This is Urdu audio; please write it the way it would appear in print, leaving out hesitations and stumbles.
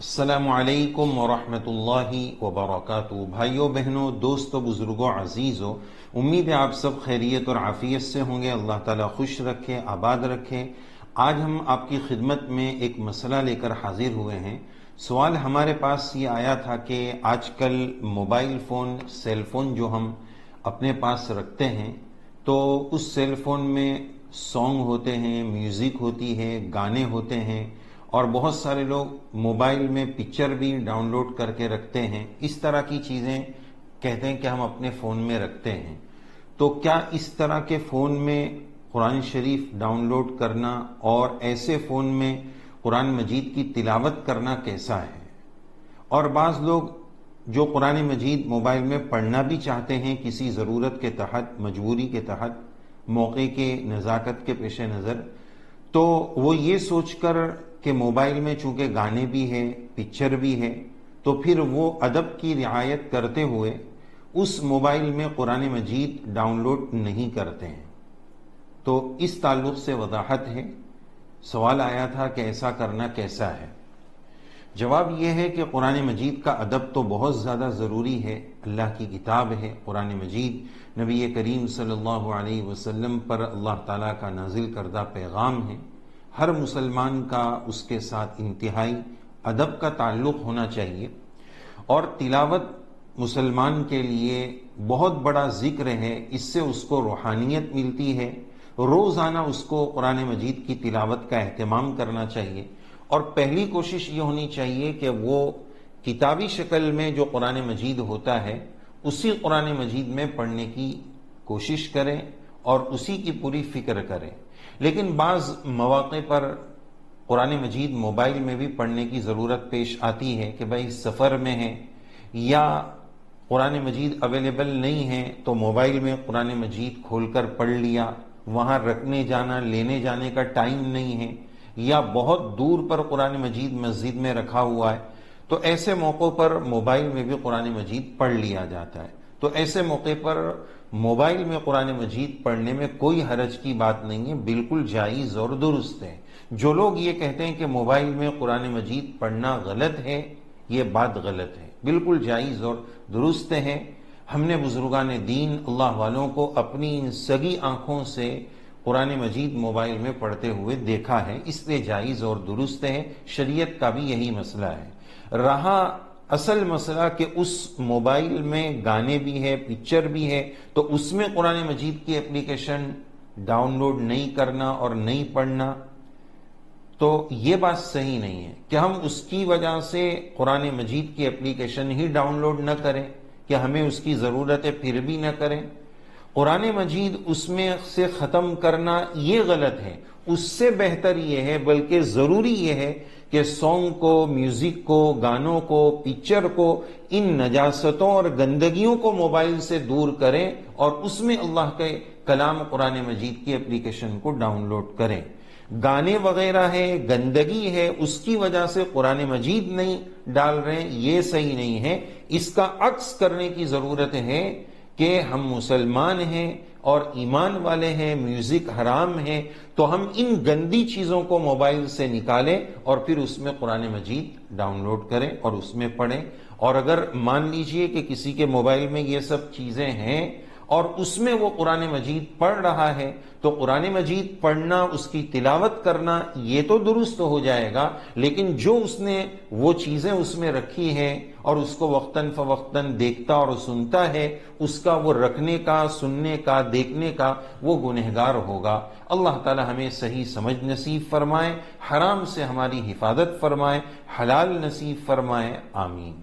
السلام علیکم ورحمۃ اللہ وبرکاتہ۔ بھائیوں بہنوں، دوستوں، بزرگوں، عزیزوں، امید ہے آپ سب خیریت اور عافیت سے ہوں گے۔ اللہ تعالیٰ خوش رکھے، آباد رکھے۔ آج ہم آپ کی خدمت میں ایک مسئلہ لے کر حاضر ہوئے ہیں۔ سوال ہمارے پاس یہ آیا تھا کہ آج کل موبائل فون، سیل فون جو ہم اپنے پاس رکھتے ہیں، تو اس سیل فون میں سانگ ہوتے ہیں، میوزک ہوتی ہے، گانے ہوتے ہیں، اور بہت سارے لوگ موبائل میں پکچر بھی ڈاؤن لوڈ کر کے رکھتے ہیں۔ اس طرح کی چیزیں کہتے ہیں کہ ہم اپنے فون میں رکھتے ہیں۔ تو کیا اس طرح کے فون میں قرآن شریف ڈاؤن لوڈ کرنا اور ایسے فون میں قرآن مجید کی تلاوت کرنا کیسا ہے؟ اور بعض لوگ جو قرآن مجید موبائل میں پڑھنا بھی چاہتے ہیں کسی ضرورت کے تحت، مجبوری کے تحت، موقع کے نزاکت کے پیش نظر، تو وہ یہ سوچ کر کہ موبائل میں چونکہ گانے بھی ہے، پکچر بھی ہے، تو پھر وہ ادب کی رعایت کرتے ہوئے اس موبائل میں قرآن مجید ڈاؤن لوڈ نہیں کرتے ہیں۔ تو اس تعلق سے وضاحت ہے۔ سوال آیا تھا کہ ایسا کرنا کیسا ہے؟ جواب یہ ہے کہ قرآن مجید کا ادب تو بہت زیادہ ضروری ہے۔ اللہ کی کتاب ہے قرآن مجید، نبی کریم صلی اللہ علیہ وسلم پر اللہ تعالیٰ کا نازل کردہ پیغام ہے۔ ہر مسلمان کا اس کے ساتھ انتہائی ادب کا تعلق ہونا چاہیے، اور تلاوت مسلمان کے لیے بہت بڑا ذکر ہے۔ اس سے اس کو روحانیت ملتی ہے۔ روزانہ اس کو قرآن مجید کی تلاوت کا اہتمام کرنا چاہیے، اور پہلی کوشش یہ ہونی چاہیے کہ وہ کتابی شکل میں جو قرآن مجید ہوتا ہے اسی قرآن مجید میں پڑھنے کی کوشش کریں اور اسی کی پوری فکر کریں۔ لیکن بعض مواقع پر قرآن مجید موبائل میں بھی پڑھنے کی ضرورت پیش آتی ہے کہ بھائی سفر میں ہے یا قرآن مجید اویلیبل نہیں ہے، تو موبائل میں قرآن مجید کھول کر پڑھ لیا، وہاں رکھنے جانا، لینے جانے کا ٹائم نہیں ہے، یا بہت دور پر قرآن مجید مسجد میں رکھا ہوا ہے، تو ایسے موقعوں پر موبائل میں بھی قرآن مجید پڑھ لیا جاتا ہے۔ تو ایسے موقع پر موبائل میں قرآن مجید پڑھنے میں کوئی حرج کی بات نہیں ہے، بالکل جائز اور درست ہے۔ جو لوگ یہ کہتے ہیں کہ موبائل میں قرآن مجید پڑھنا غلط ہے، یہ بات غلط ہے، بالکل جائز اور درست ہے۔ ہم نے بزرگان دین اللہ والوں کو اپنی ان سگی آنکھوں سے قرآن مجید موبائل میں پڑھتے ہوئے دیکھا ہے، اس لیے جائز اور درست ہے۔ شریعت کا بھی یہی مسئلہ ہے۔ رہا اصل مسئلہ کہ اس موبائل میں گانے بھی ہے، پکچر بھی ہے، تو اس میں قرآن مجید کی اپلیکیشن ڈاؤن لوڈ نہیں کرنا اور نہیں پڑھنا، تو یہ بات صحیح نہیں ہے کہ ہم اس کی وجہ سے قرآن مجید کی اپلیکیشن ہی ڈاؤن لوڈ نہ کریں کہ ہمیں اس کی ضرورت ہے پھر بھی نہ کریں۔ قرآن مجید اس میں سے ختم کرنا یہ غلط ہے۔ اس سے بہتر یہ ہے، بلکہ ضروری یہ ہے کہ سانگ کو، میوزک کو، گانوں کو، پکچر کو، ان نجاستوں اور گندگیوں کو موبائل سے دور کریں اور اس میں اللہ کے کلام قرآن مجید کی اپلیکیشن کو ڈاؤن لوڈ کریں۔ گانے وغیرہ ہے، گندگی ہے، اس کی وجہ سے قرآن مجید نہیں ڈال رہے ہیں، یہ صحیح نہیں ہے۔ اس کا عکس کرنے کی ضرورت ہے کہ ہم مسلمان ہیں اور ایمان والے ہیں، میوزک حرام ہے، تو ہم ان گندی چیزوں کو موبائل سے نکالیں اور پھر اس میں قرآن مجید ڈاؤن لوڈ کریں اور اس میں پڑھیں۔ اور اگر مان لیجئے کہ کسی کے موبائل میں یہ سب چیزیں ہیں اور اس میں وہ قرآن مجید پڑھ رہا ہے، تو قرآن مجید پڑھنا، اس کی تلاوت کرنا یہ تو درست ہو جائے گا، لیکن جو اس نے وہ چیزیں اس میں رکھی ہیں اور اس کو وقتاً فوقتاً دیکھتا اور سنتا ہے، اس کا وہ رکھنے کا، سننے کا، دیکھنے کا وہ گنہگار ہوگا۔ اللہ تعالی ہمیں صحیح سمجھ نصیب فرمائے، حرام سے ہماری حفاظت فرمائے، حلال نصیب فرمائے، آمین۔